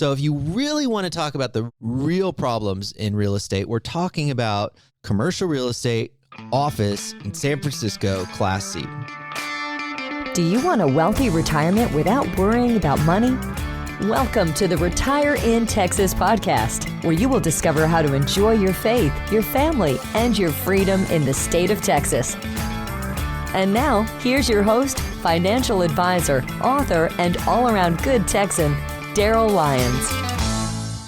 So if you really want to talk about the real problems in real estate, we're talking about commercial real estate, office in San Francisco, Class C. Do you want a wealthy retirement without worrying about money? Welcome to the Retire in Texas podcast, where you will discover how to enjoy your faith, your family, and your freedom in the state of Texas. And now, here's your host, financial advisor, author, and all-around good Texan, Daryl Lyons.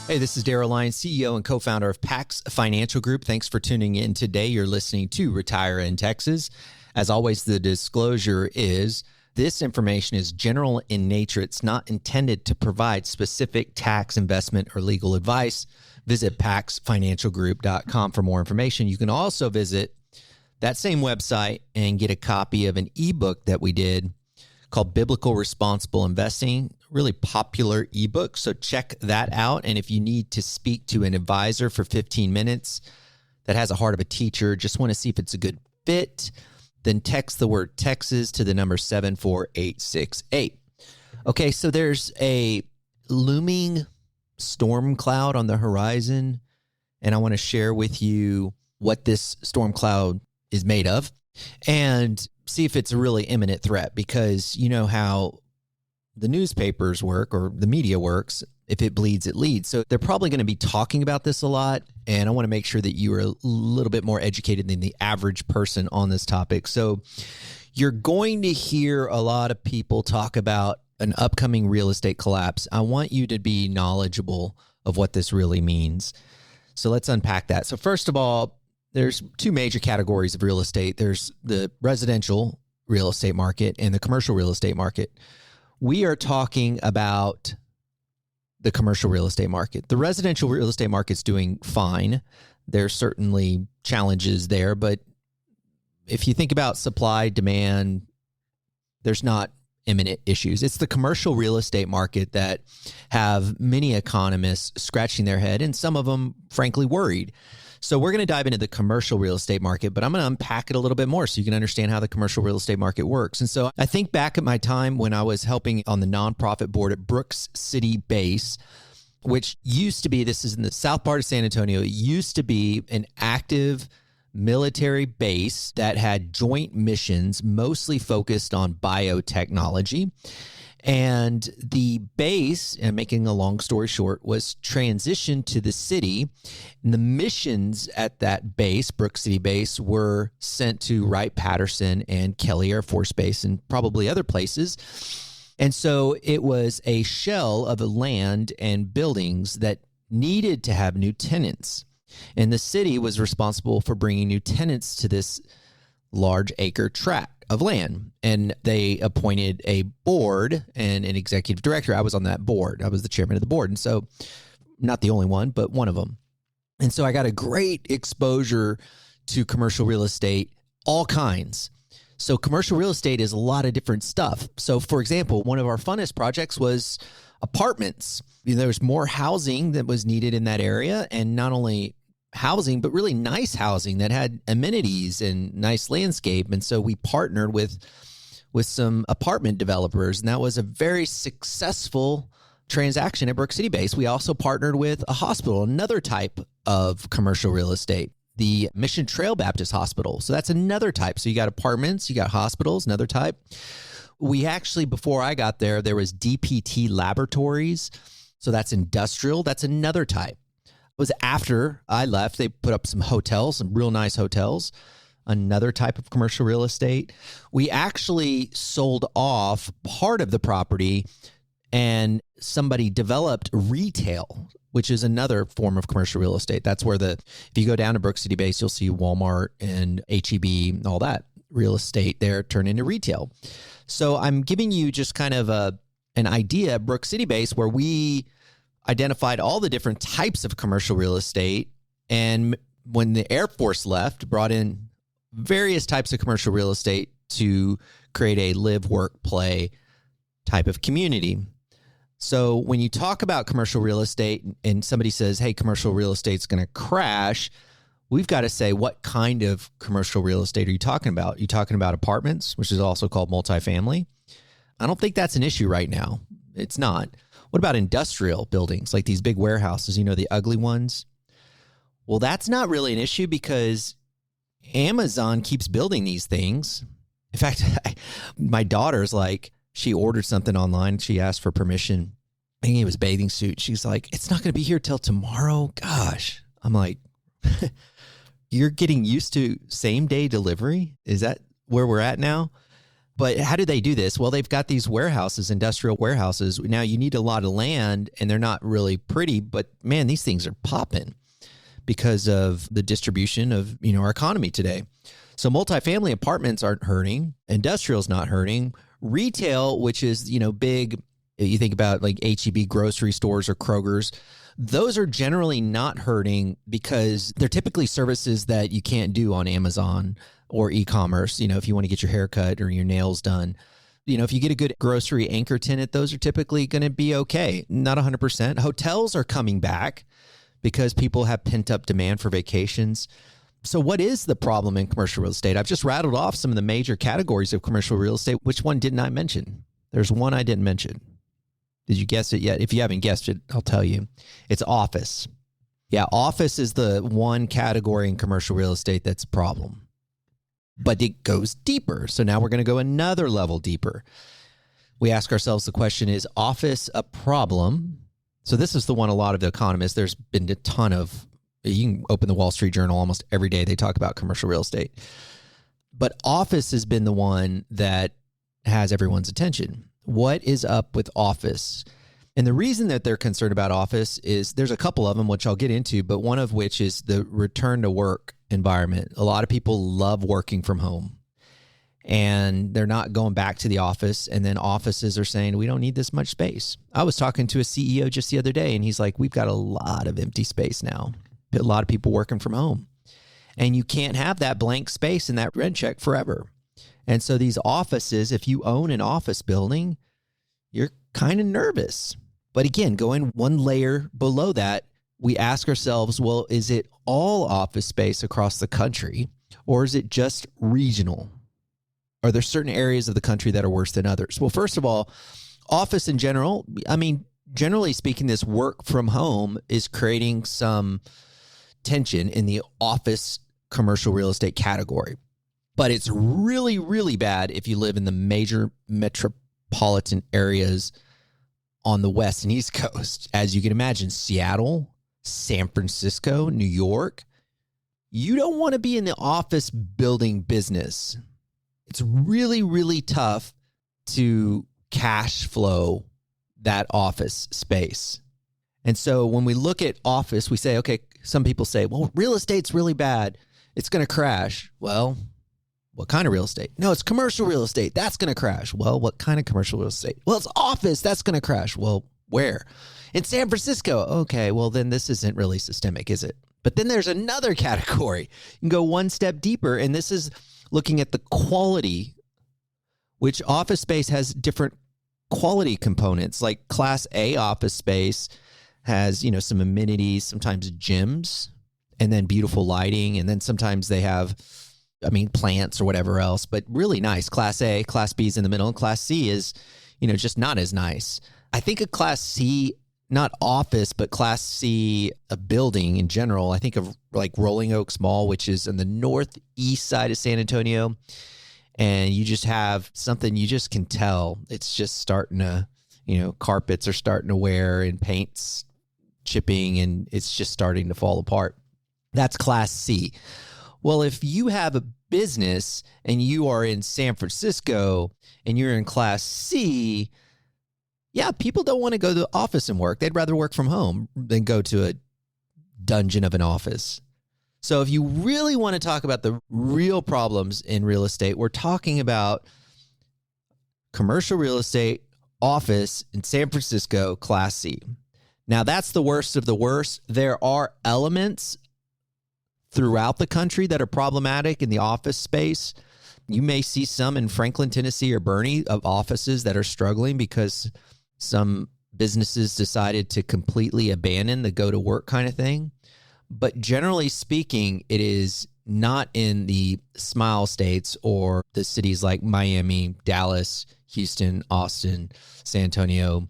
Hey, this is Daryl Lyons, CEO and co-founder of Pax Financial Group. Thanks for tuning in today. You're listening to Retire in Texas. As always, the disclosure is this information is general in nature. It's not intended to provide specific tax, investment, or legal advice. Visit paxfinancialgroup.com for more information. You can also visit that same website and get a copy of an ebook that we did called Biblical Responsible Investing, really popular ebook. So check that out. And if you need to speak to an advisor for 15 minutes that has a heart of a teacher, just want to see if it's a good fit, then text the word Texas to the number 74868. Okay, so there's a looming storm cloud on the horizon, and I want to share with you what this storm cloud is made of and see if it's a really imminent threat, because you know how the newspapers work or the media works. If it bleeds, it leads. So they're probably going to be talking about this a lot, and I want to make sure that you are a little bit more educated than the average person on this topic. So you're going to hear a lot of people talk about an upcoming real estate collapse. I want you to be knowledgeable of what this really means. So let's unpack that. So first of all, there's two major categories of real estate. There's the residential real estate market and the commercial real estate market. We are talking about the commercial real estate market. The residential real estate market's doing fine. There's certainly challenges there, but if you think about supply, demand, there's not imminent issues. It's the commercial real estate market that have many economists scratching their head, and some of them, frankly, worried. So we're going to dive into the commercial real estate market, but I'm going to unpack it a little bit more so you can understand how the commercial real estate market works. And so I think back at my time when I was helping on the nonprofit board at Brooks City Base, which used to be, this is in the south part of San Antonio, it used to be an active military base that had joint missions mostly focused on biotechnology. And the base, and making a long story short, was transitioned to the city. And the missions at that base, Brook City Base, were sent to Wright-Patterson and Kelly Air Force Base and probably other places. And so it was a shell of land and buildings that needed to have new tenants. And the city was responsible for bringing new tenants to this large acre tract of land. And they appointed a board and an executive director. I was on that board. I was the chairman of the board. And so not the only one, but one of them. And so I got a great exposure to commercial real estate, all kinds. So commercial real estate is a lot of different stuff. So for example, one of our funnest projects was apartments. There was more housing that was needed in that area, and not only housing, but really nice housing that had amenities and nice landscape. And so we partnered with some apartment developers, and that was a very successful transaction at Brook City Base. We also partnered with a hospital, another type of commercial real estate, the Mission Trail Baptist Hospital. So that's another type. So you got apartments, you got hospitals, another type. We actually, before I got there, there was DPT Laboratories. So that's industrial. That's another type. It was after I left, they put up some hotels, some real nice hotels, another type of commercial real estate. We actually sold off part of the property, and somebody developed retail, which is another form of commercial real estate. That's where if you go down to Brook City Base, you'll see Walmart and H-E-B and all that real estate there turned into retail. So I'm giving you just kind of an idea at Brook City Base where we identified all the different types of commercial real estate. And when the Air Force left, brought in various types of commercial real estate to create a live, work, play type of community. So when you talk about commercial real estate and somebody says, hey, commercial real estate's going to crash, we've got to say, what kind of commercial real estate are you talking about? Are you talking about apartments, which is also called multifamily? I don't think that's an issue right now. It's not. What about industrial buildings, like these big warehouses, the ugly ones? Well, that's not really an issue because Amazon keeps building these things. In fact, my daughter's like, she ordered something online. She asked for permission. I think it was a bathing suit. She's like, it's not going to be here till tomorrow. Gosh. I'm like, you're getting used to same day delivery? Is that where we're at now? But how do they do this? Well, they've got these warehouses, industrial warehouses. Now you need a lot of land and they're not really pretty, but man, these things are popping because of the distribution of, our economy today. So multifamily apartments aren't hurting. Industrial's not hurting. Retail, which is, big, you think about like H-E-B grocery stores or Kroger's, those are generally not hurting because they're typically services that you can't do on Amazon or e-commerce. If you want to get your hair cut or your nails done, if you get a good grocery anchor tenant, those are typically going to be okay. Not 100%. Hotels are coming back because people have pent up demand for vacations. So what is the problem in commercial real estate? I've just rattled off some of the major categories of commercial real estate. Which one didn't I mention? There's one I didn't mention. Did you guess it yet? If you haven't guessed it, I'll tell you. It's office. Yeah, office is the one category in commercial real estate that's a problem. But it goes deeper. So now we're going to go another level deeper. We ask ourselves the question, is office a problem? So this is the one a lot of the economists, there's been a ton of, you can open the Wall Street Journal almost every day, they talk about commercial real estate. But office has been the one that has everyone's attention. What is up with office? And the reason that they're concerned about office is there's a couple of them, which I'll get into, but one of which is the return to work environment. A lot of people love working from home and they're not going back to the office. And then offices are saying, we don't need this much space. I was talking to a CEO just the other day and he's like, we've got a lot of empty space now. A lot of people working from home and you can't have that blank space in that rent check forever. And so these offices, if you own an office building, you're kind of nervous. But again, going one layer below that, we ask ourselves, well, is it all office space across the country or is it just regional? Are there certain areas of the country that are worse than others? Well, first of all, office in general, generally speaking, this work from home is creating some tension in the office commercial real estate category. But it's really, really bad if you live in the major metropolitan areas on the West and East Coast. As you can imagine, Seattle, San Francisco, New York, you don't want to be in the office building business. It's really, really tough to cash flow that office space. And so when we look at office, we say, okay, some people say, well, real estate's really bad. It's going to crash. Well, what kind of real estate? No, it's commercial real estate. That's going to crash. Well, what kind of commercial real estate? Well, it's office. That's going to crash. Well, where? In San Francisco. Okay, well, then this isn't really systemic, is it? But then there's another category. You can go one step deeper, and this is looking at the quality, which office space has different quality components. Like Class A office space has, some amenities, sometimes gyms, and then beautiful lighting, and then sometimes they have plants or whatever else, but really nice. Class A, Class B is in the middle, and Class C is, just not as nice. I think a Class C, not office, but Class C, a building in general, I think of like Rolling Oaks Mall, which is in the northeast side of San Antonio. And you just have something you just can tell. It's just starting to, carpets are starting to wear and paint's chipping and it's just starting to fall apart. That's Class C. Well, if you have a business and you are in San Francisco and you're in Class C, yeah, people don't want to go to the office and work. They'd rather work from home than go to a dungeon of an office. So if you really want to talk about the real problems in real estate, we're talking about commercial real estate, office in San Francisco, Class C. Now, that's the worst of the worst. There are elements throughout the country that are problematic in the office space. You may see some in Franklin, Tennessee or Bernie of offices that are struggling because some businesses decided to completely abandon the go to work kind of thing. But generally speaking, it is not in the smile states or the cities like Miami, Dallas, Houston, Austin, San Antonio,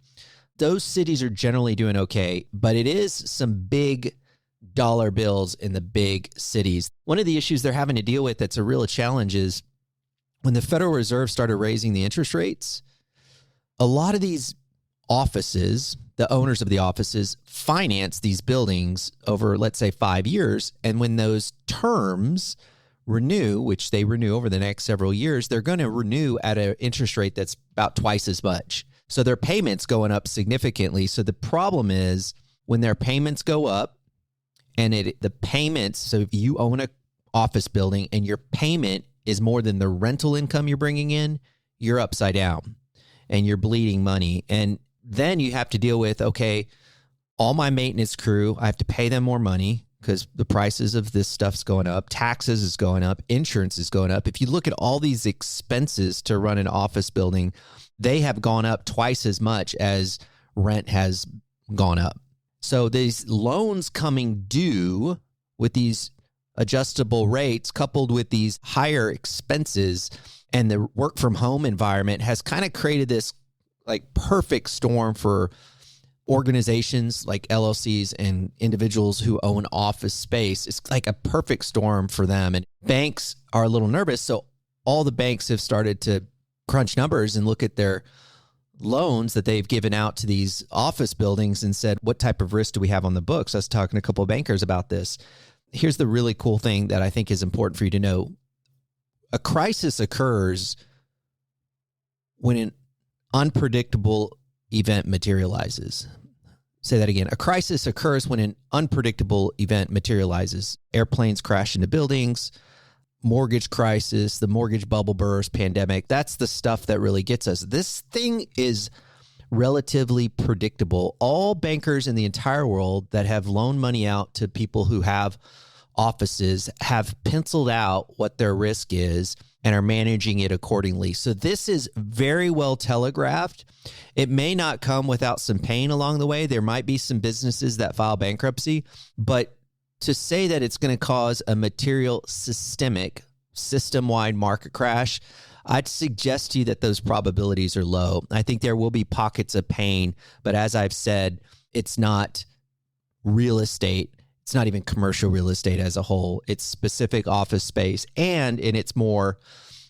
those cities are generally doing okay, but it is some big dollar bills in the big cities. One of the issues they're having to deal with that's a real challenge is when the Federal Reserve started raising the interest rates, a lot of these offices, the owners of the offices, finance these buildings over, let's say, 5 years. And when those terms renew, which they renew over the next several years, they're going to renew at an interest rate that's about twice as much. So their payments going up significantly. So the problem is when their payments go up and the payments, so if you own an office building and your payment is more than the rental income you're bringing in, you're upside down and you're bleeding money. And then you have to deal with, okay, all my maintenance crew, I have to pay them more money because the prices of this stuff's going up. Taxes is going up. Insurance is going up. If you look at all these expenses to run an office building, they have gone up twice as much as rent has gone up. So these loans coming due with these adjustable rates coupled with these higher expenses and the work from home environment has kind of created this like perfect storm for organizations like LLCs and individuals who own office space. It's like a perfect storm for them. And banks are a little nervous. So all the banks have started to crunch numbers and look at their loans that they've given out to these office buildings and said, what type of risk do we have on the books? I was talking to a couple of bankers about this. Here's the really cool thing that I think is important for you to know. A crisis occurs when an unpredictable event materializes. Say that again. A crisis occurs when an unpredictable event materializes. Airplanes crash into buildings, mortgage crisis, the mortgage bubble burst, pandemic. That's the stuff that really gets us. This thing is relatively predictable. All bankers in the entire world that have loaned money out to people who have offices have penciled out what their risk is and are managing it accordingly. So this is very well telegraphed. It may not come without some pain along the way. There might be some businesses that file bankruptcy, but to say that it's going to cause a material system-wide market crash, I'd suggest to you that those probabilities are low. I think there will be pockets of pain, but as I've said, it's not real estate. It's not even commercial real estate as a whole. It's specific office space, and it's more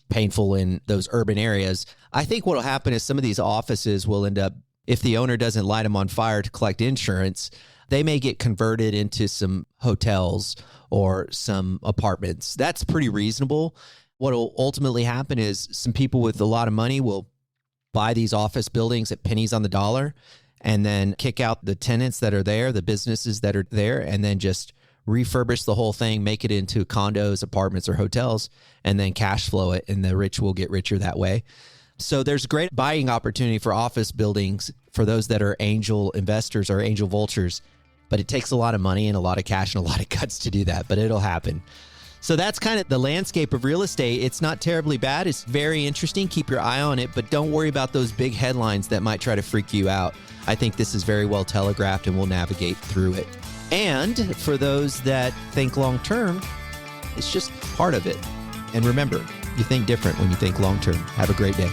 painful in those urban areas. I think what will happen is some of these offices will end up, if the owner doesn't light them on fire to collect insurance, they may get converted into some hotels or some apartments. That's pretty reasonable. What will ultimately happen is some people with a lot of money will buy these office buildings at pennies on the dollar and then kick out the tenants that are there, the businesses that are there, and then just refurbish the whole thing, make it into condos, apartments, or hotels, and then cash flow it, and the rich will get richer that way. So there's great buying opportunity for office buildings for those that are angel investors or angel vultures, but it takes a lot of money and a lot of cash and a lot of guts to do that, but it'll happen. So that's kind of the landscape of real estate. It's not terribly bad. It's very interesting. Keep your eye on it, but don't worry about those big headlines that might try to freak you out. I think this is very well telegraphed and we'll navigate through it. And for those that think long-term, it's just part of it. And remember, you think different when you think long-term. Have a great day.